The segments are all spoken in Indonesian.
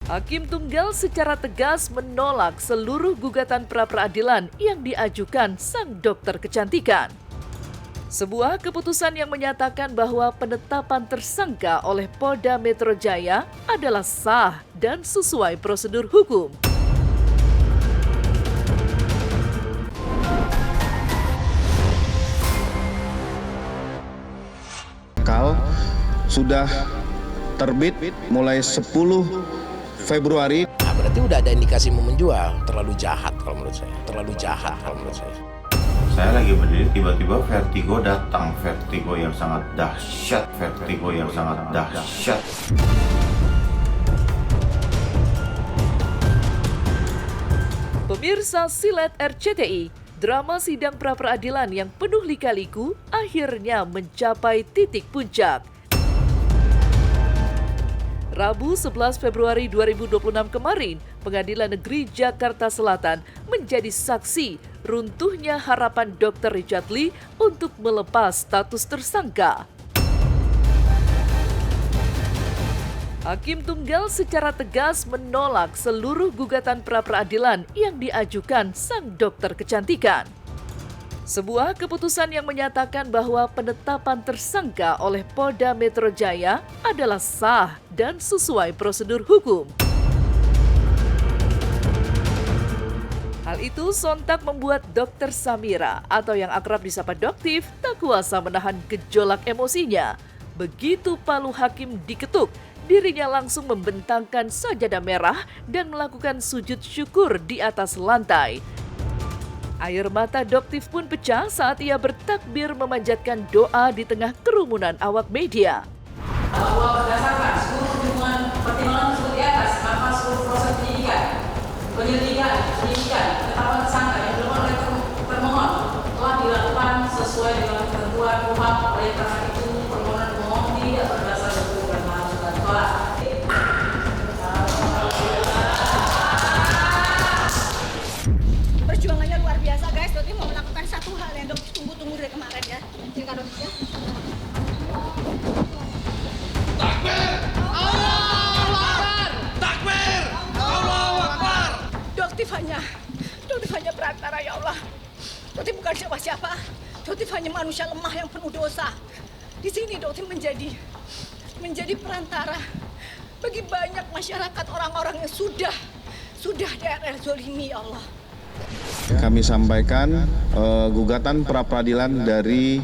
Hakim Tunggal secara tegas menolak seluruh gugatan pra-peradilan yang diajukan sang dokter kecantikan. Sebuah keputusan yang menyatakan bahwa penetapan tersangka oleh Polda Metro Jaya adalah sah dan sesuai prosedur hukum. Sudah terbit mulai 10 Februari. Nah, berarti udah ada indikasi mau menjual. Terlalu jahat kalau menurut saya. Saya lagi berdiri, tiba-tiba vertigo datang. Vertigo yang sangat dahsyat. Pemirsa Silet RCTI, drama sidang pra-peradilan yang penuh lika-liku akhirnya mencapai titik puncak. Rabu 11 Februari 2026 kemarin, Pengadilan Negeri Jakarta Selatan menjadi saksi runtuhnya harapan Dr. Richard Lee untuk melepas status tersangka. Hakim Tunggal secara tegas menolak seluruh gugatan pra-peradilan yang diajukan sang dokter kecantikan. Sebuah keputusan yang menyatakan bahwa penetapan tersangka oleh Polda Metro Jaya adalah sah dan sesuai prosedur hukum. Hal itu sontak membuat Dr. Samira atau yang akrab disapa Doktif tak kuasa menahan gejolak emosinya. Begitu palu hakim diketuk, dirinya langsung membentangkan sajadah merah dan melakukan sujud syukur di atas lantai. Air mata Doktif pun pecah saat ia bertakbir memanjatkan doa di tengah kerumunan awak media. Bahwa berdasarkan seluruh pertimbangan seperti atas, maka seluruh proses penyelidikan, penetapan tersangka yang dilakukan oleh termohon telah dilakukan sesuai dengan ketentuan KUHP. Oleh karena itu, permohonan pemohon tidak berdasar hukum dan harus ditolak. Perjuangannya luar biasa, guys. Dokter mau melakukan satu hal yang dokter tunggu-tunggu dari kemarin ya. Silakan dokter ya. Takbir! Allahu Akbar! Takbir! Allahu Akbar! Dokter hanya perantara, ya Allah. Dokter bukan siapa-siapa. Dokter hanya manusia lemah yang penuh dosa. Di sini dokter menjadi perantara bagi banyak masyarakat, orang-orang yang sudah daerah zolimi, ya Allah. Kami sampaikan gugatan pra-peradilan dari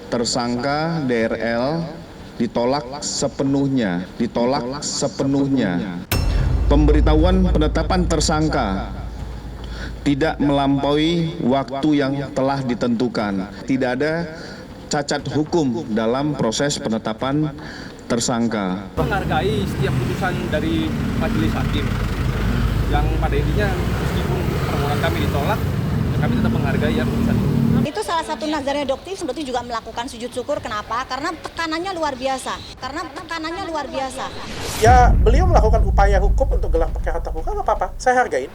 tersangka DRL ditolak sepenuhnya. Pemberitahuan penetapan tersangka tidak melampaui waktu yang telah ditentukan. Tidak ada cacat hukum dalam proses penetapan tersangka. Menghargai setiap putusan dari majelis hakim yang pada intinya meskipun permohonan kami ditolak, kami tetap menghargai ya putusan itu. Itu salah satu nazarnya dokter juga melakukan sujud syukur. Kenapa? Karena tekanannya luar biasa. Ya, beliau melakukan upaya hukum untuk gelar perkara terbuka, nggak apa-apa. Saya hargain.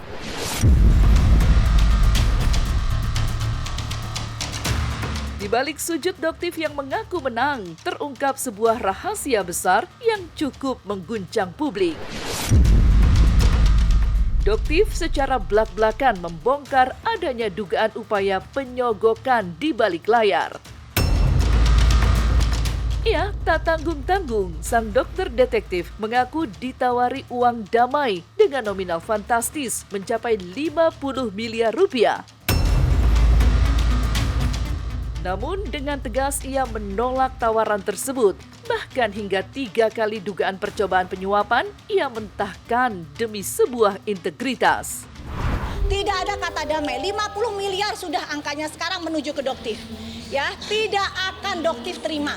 Di balik sujud Doktif yang mengaku menang, terungkap sebuah rahasia besar yang cukup mengguncang publik. Doktif secara blak-blakan membongkar adanya dugaan upaya penyogokan di balik layar. Ia tak tanggung-tanggung, sang dokter detektif mengaku ditawari uang damai dengan nominal fantastis mencapai 50 miliar rupiah. Namun dengan tegas ia menolak tawaran tersebut. Bahkan hingga 3 kali dugaan percobaan penyuapan, ia mentahkan demi sebuah integritas. Tidak ada kata damai. 50 miliar sudah angkanya sekarang menuju ke Doktif. Ya, tidak akan Doktif terima.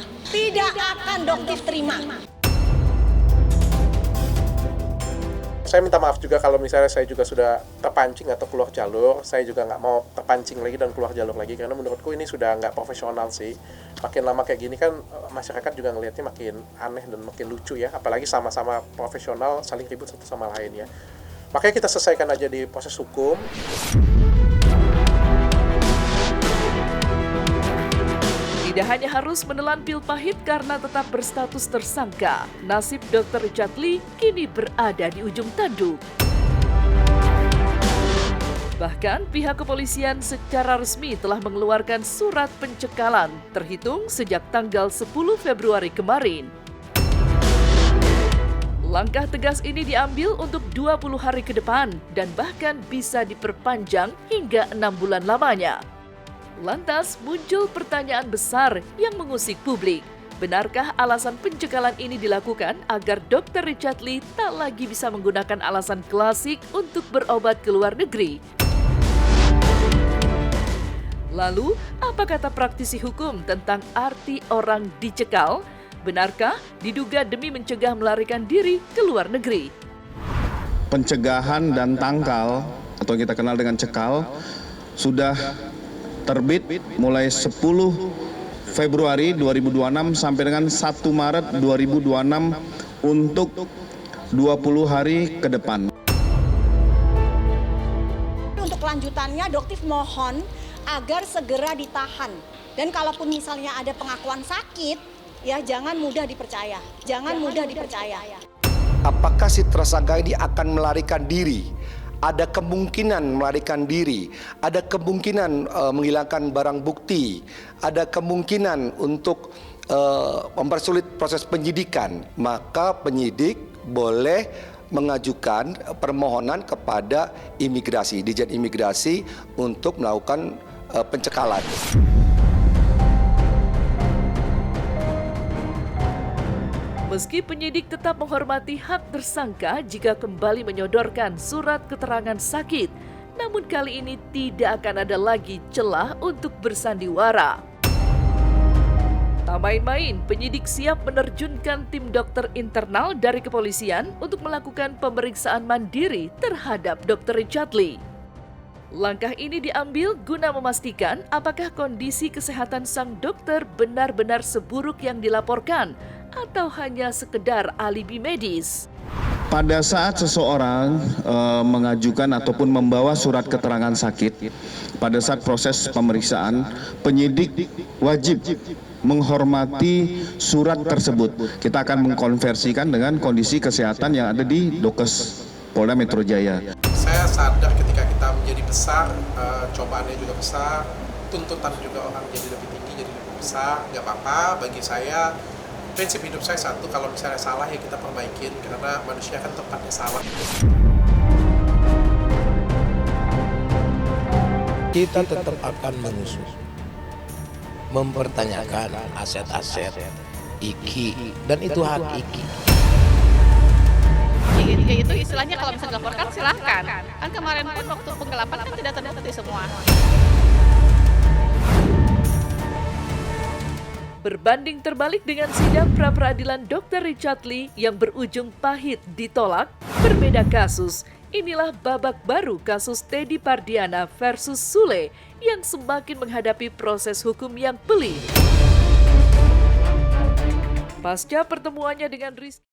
Saya minta maaf juga kalau misalnya saya juga sudah terpancing atau keluar jalur. Saya juga nggak mau terpancing lagi dan keluar jalur lagi, karena menurutku ini sudah nggak profesional sih. Makin lama kayak gini kan masyarakat juga ngelihatnya makin aneh dan makin lucu ya. Apalagi sama-sama profesional saling ribut satu sama lain ya. Makanya kita selesaikan aja di proses hukum. Tidak hanya harus menelan pil pahit karena tetap berstatus tersangka, nasib Dr. Richard Lee kini berada di ujung tanduk. Bahkan pihak kepolisian secara resmi telah mengeluarkan surat pencekalan terhitung sejak tanggal 10 Februari kemarin. Langkah tegas ini diambil untuk 20 hari ke depan dan bahkan bisa diperpanjang hingga 6 bulan lamanya. Lantas muncul pertanyaan besar yang mengusik publik. Benarkah alasan pencekalan ini dilakukan agar Dr. Richard Lee tak lagi bisa menggunakan alasan klasik untuk berobat ke luar negeri? Lalu, apa kata praktisi hukum tentang arti orang dicekal? Benarkah diduga demi mencegah melarikan diri ke luar negeri? Pencegahan dan tangkal atau yang kita kenal dengan cekal sudah terbit mulai 10 Februari 2026 sampai dengan 1 Maret 2026 untuk 20 hari ke depan. Untuk kelanjutannya, Doktif mohon agar segera ditahan. Dan kalaupun misalnya ada pengakuan sakit, ya jangan mudah dipercaya. Jangan mudah dipercaya. Apakah si tersangka ini akan melarikan diri? Ada kemungkinan melarikan diri, ada kemungkinan menghilangkan barang bukti, ada kemungkinan untuk mempersulit proses penyidikan. Maka penyidik boleh mengajukan permohonan kepada imigrasi, Dijen Imigrasi untuk melakukan pencekalan. Meski penyidik tetap menghormati hak tersangka jika kembali menyodorkan surat keterangan sakit, namun kali ini tidak akan ada lagi celah untuk bersandiwara. Tak main-main, penyidik siap menerjunkan tim dokter internal dari kepolisian untuk melakukan pemeriksaan mandiri terhadap Dr. Richard Lee. Langkah ini diambil guna memastikan apakah kondisi kesehatan sang dokter benar-benar seburuk yang dilaporkan atau hanya sekedar alibi medis. Pada saat seseorang mengajukan ataupun membawa surat keterangan sakit, pada saat proses pemeriksaan, penyidik wajib menghormati surat tersebut. Kita akan mengkonversikan dengan kondisi kesehatan yang ada di Dokes Polda Metro Jaya. Saya sadar ketika kita menjadi besar, cobaannya juga besar, tuntutan juga orang jadi lebih tinggi, jadi lebih besar. Gak apa-apa, bagi saya prinsip hidup saya satu, kalau misalnya salah ya kita perbaikin, karena manusia kan tempatnya salah. Kita tetap akan mengusut, mempertanyakan aset-aset Iki, dan itu hak Iki. Ya itu istilahnya kalau misalnya dilaporkan silahkan. Kan kemarin pun waktu penggelapan kan tidak terbukti semua. Berbanding terbalik dengan sidang pra-peradilan Dr. Richard Lee yang berujung pahit ditolak, berbeda kasus. Inilah babak baru kasus Teddy Pardiana versus Sule yang semakin menghadapi proses hukum yang pelik. Pasca pertemuannya dengan Rizky